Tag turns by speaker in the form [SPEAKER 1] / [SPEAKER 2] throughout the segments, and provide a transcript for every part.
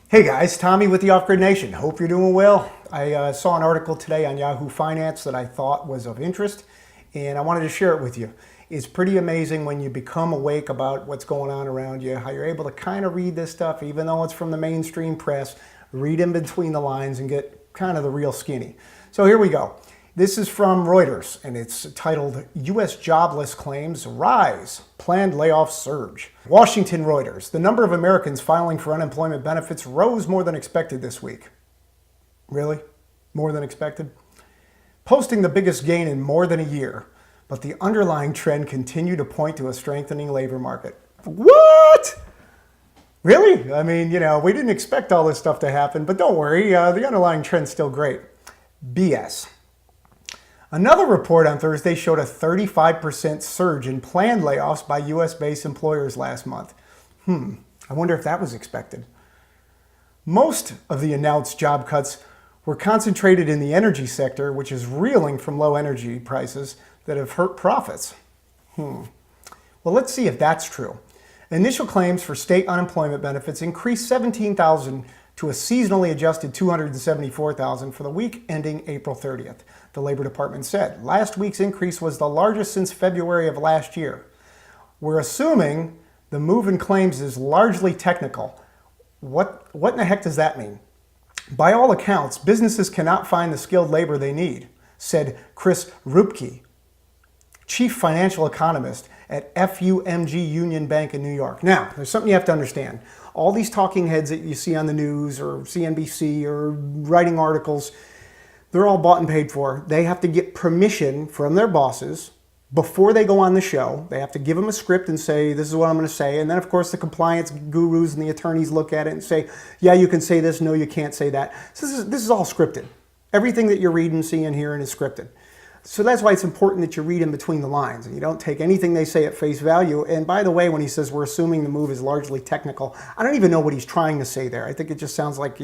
[SPEAKER 1] Hey guys, Tommy with the Off-Grid Nation. Hope you're doing well. I saw an article today on Yahoo Finance that I thought was of interest, and I wanted to share it with you. It's pretty amazing when you become awake about what's going on around you, how you're able to kind of read this stuff, even though it's from the mainstream press, read in between the lines and get kind of the real skinny. So here we go. This is from Reuters, and it's titled, U.S. Jobless Claims Rise, Planned Layoffs Surge. Washington Reuters, the number of Americans filing for unemployment benefits rose more than expected this week. Really? More than expected? Posting the biggest gain in more than a year, but the underlying trend continued to point to a strengthening labor market. What? Really? I mean, we didn't expect all this stuff to happen, but don't worry, the underlying trend's still great. BS. Another report on Thursday showed a 35% surge in planned layoffs by U.S.-based employers last month. I wonder if that was expected. Most of the announced job cuts were concentrated in the energy sector, which is reeling from low energy prices that have hurt profits. Well, let's see if that's true. Initial claims for state unemployment benefits increased 17,000 to a seasonally adjusted 274,000 for the week ending April 30th, the Labor Department said. Last week's increase was the largest since February of last year. We're assuming the move in claims is largely technical. What in the heck does that mean? By all accounts, businesses cannot find the skilled labor they need, said Chris Rupke, chief financial economist at FUMG Union Bank in New York. Now, there's something you have to understand. All these talking heads that you see on the news or CNBC or writing articles, they're all bought and paid for. They have to get permission from their bosses before they go on the show. They have to give them a script and say, this is what I'm going to say. And then, of course, the compliance gurus and the attorneys look at it and say, yeah, you can say this. No, you can't say that. So this is all scripted. Everything that you're reading, seeing, hearing is scripted. So that's why it's important that you read in between the lines and you don't take anything they say at face value. And by the way, when he says we're assuming the move is largely technical, I don't even know what he's trying to say there. I think it just sounds like,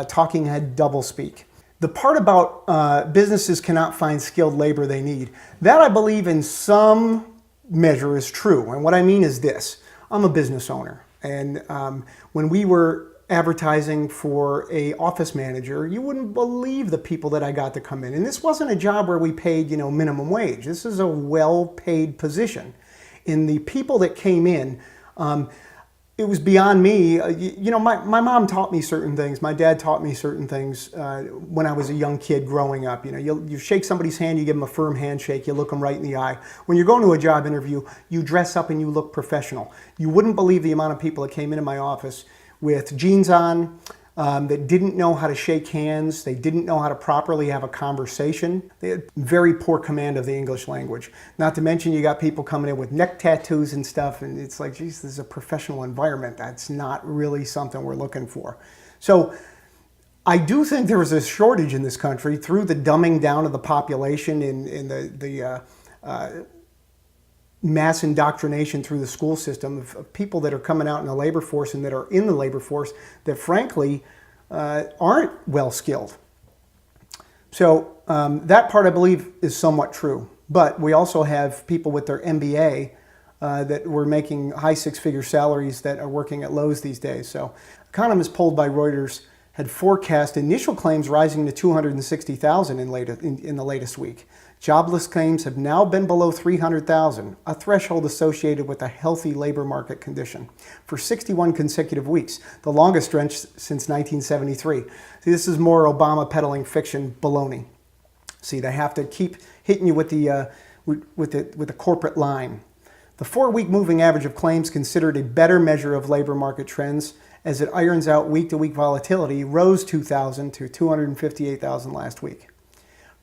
[SPEAKER 1] talking head doublespeak. The part about businesses cannot find skilled labor they need, that I believe in some measure is true. And what I mean is this. I'm a business owner. And when we were advertising for a office manager, you wouldn't believe the people that I got to come in. And this wasn't a job where we paid, minimum wage. This is a well-paid position. And the people that came in, it was beyond me. My mom taught me certain things. My dad taught me certain things when I was a young kid growing up. You shake somebody's hand, you give them a firm handshake, you look them right in the eye. When you're going to a job interview, you dress up and you look professional. You wouldn't believe the amount of people that came into my office with jeans on, that didn't know how to shake hands. They didn't know how to properly have a conversation. They had very poor command of the English language. Not to mention you got people coming in with neck tattoos and stuff, and it's like, geez, this is a professional environment. That's not really something we're looking for. So I do think there was a shortage in this country through the dumbing down of the population in the mass indoctrination through the school system of people that are coming out in the labor force and that are in the labor force that frankly aren't well skilled. So that part I believe is somewhat true. But we also have people with their MBA that were making high six-figure salaries that are working at Lowe's these days. So economists polled by Reuters had forecast initial claims rising to 260,000 in the latest week. Jobless claims have now been below 300,000, a threshold associated with a healthy labor market condition, for 61 consecutive weeks, the longest stretch since 1973. See, this is more Obama peddling fiction baloney. See, they have to keep hitting you with the corporate line. The 4-week moving average of claims, considered a better measure of labor market trends, as it irons out week-to-week volatility, rose 2,000 to 258,000 last week.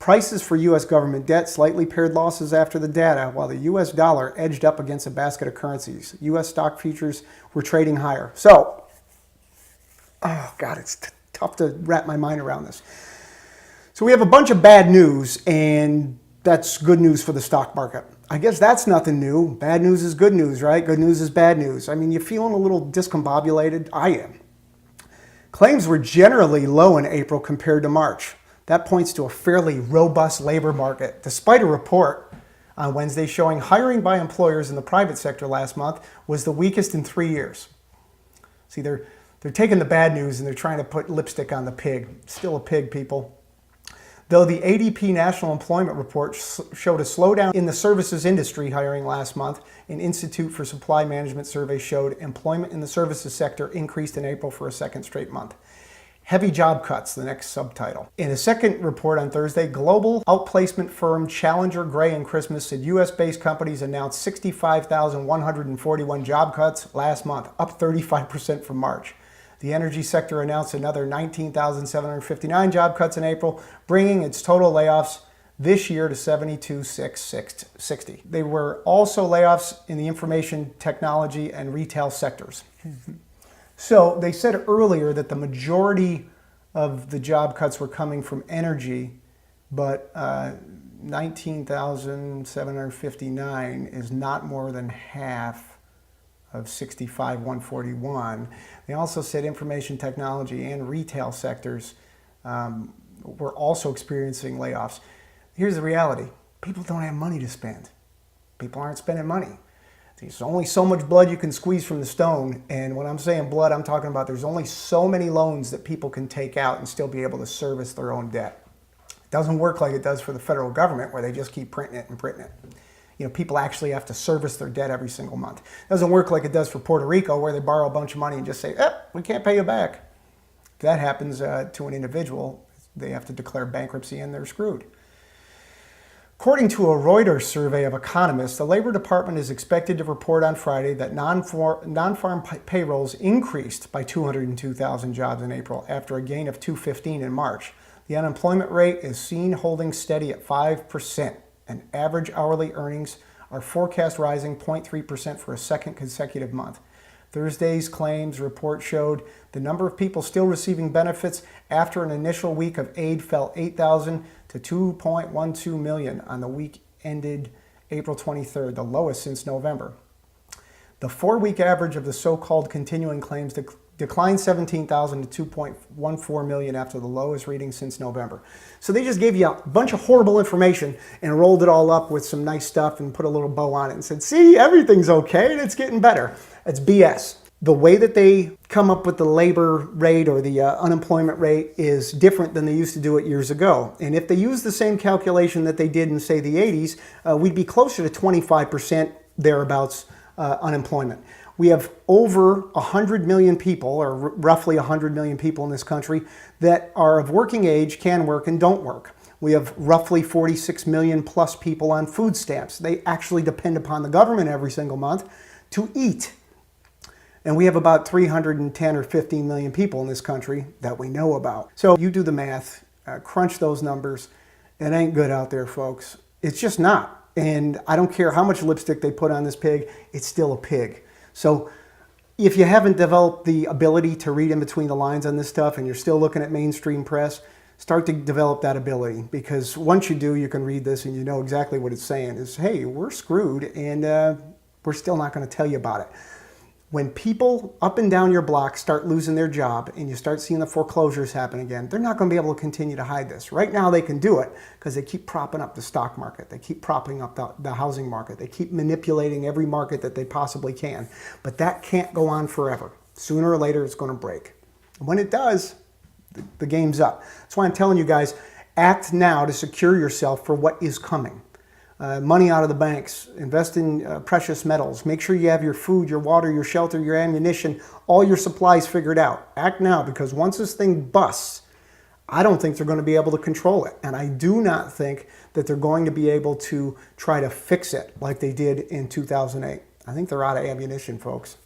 [SPEAKER 1] Prices for U.S. government debt slightly paired losses after the data, while the U.S. dollar edged up against a basket of currencies. U.S. stock futures were trading higher. So, oh God, it's tough to wrap my mind around this. So we have a bunch of bad news, and that's good news for the stock market. I guess that's nothing new. Bad news is good news, right? Good news is bad news. I mean, you feeling a little discombobulated? I am. Claims were generally low in April compared to March. That points to a fairly robust labor market, despite a report on Wednesday showing hiring by employers in the private sector last month was the weakest in 3 years. See, they're They're taking the bad news and they're trying to put lipstick on the pig. Still a pig, people. Though the ADP National Employment Report showed a slowdown in the services industry hiring last month, an Institute for Supply Management survey showed employment in the services sector increased in April for a second straight month. Heavy job cuts, the next subtitle. In a second report on Thursday, global outplacement firm Challenger, Gray & Christmas said U.S.-based companies announced 65,141 job cuts last month, up 35% from March. The energy sector announced another 19,759 job cuts in April, bringing its total layoffs this year to 72,660. There were also layoffs in the information technology and retail sectors. So they said earlier that the majority of the job cuts were coming from energy, but 19,759 is not more than half of 65,141. They also said information technology and retail sectors were also experiencing layoffs. Here's the reality. People don't have money to spend. People aren't spending money. There's only so much blood you can squeeze from the stone. And when I'm saying blood, I'm talking about there's only so many loans that people can take out and still be able to service their own debt. It doesn't work like it does for the federal government where they just keep printing it and printing it. You know, people actually have to service their debt every single month. It doesn't work like it does for Puerto Rico where they borrow a bunch of money and just say, we can't pay you back. If that happens to an individual, they have to declare bankruptcy and they're screwed. According to a Reuters survey of economists, the Labor Department is expected to report on Friday that non-farm payrolls increased by 202,000 jobs in April after a gain of 215 in March. The unemployment rate is seen holding steady at 5%, and average hourly earnings are forecast rising 0.3% for a second consecutive month. Thursday's claims report showed the number of people still receiving benefits after an initial week of aid fell 8,000 to 2.12 million on the week ended April 23rd, the lowest since November. The 4-week average of the so-called continuing claims declined 17,000 to 2.14 million after the lowest reading since November. So they just gave you a bunch of horrible information and rolled it all up with some nice stuff and put a little bow on it and said, see, everything's okay and it's getting better. It's BS. The way that they come up with the labor rate or the unemployment rate is different than they used to do it years ago. And if they use the same calculation that they did in, say, the 80s, we'd be closer to 25% thereabouts unemployment. We have over 100 million people, or roughly 100 million people in this country, that are of working age, can work, and don't work. We have roughly 46 million plus people on food stamps. They actually depend upon the government every single month to eat. And we have about 310 or 15 million people in this country that we know about. So you do the math, crunch those numbers. It ain't good out there, folks. It's just not. And I don't care how much lipstick they put on this pig, it's still a pig. So if you haven't developed the ability to read in between the lines on this stuff and you're still looking at mainstream press, start to develop that ability. Because once you do, you can read this and you know exactly what it's saying is, hey, we're screwed and we're still not going to tell you about it. When people up and down your block start losing their job and you start seeing the foreclosures happen again, they're not going to be able to continue to hide this. Right now they can do it because they keep propping up the stock market. They keep propping up the housing market. They keep manipulating every market that they possibly can. But that can't go on forever. Sooner or later it's going to break. And when it does, the game's up. That's why I'm telling you guys, act now to secure yourself for what is coming. Money out of the banks, invest in precious metals, make sure you have your food, your water, your shelter, your ammunition, all your supplies figured out. Act now, because once this thing busts, I don't think they're going to be able to control it. And I do not think that they're going to be able to try to fix it like they did in 2008. I think they're out of ammunition, folks.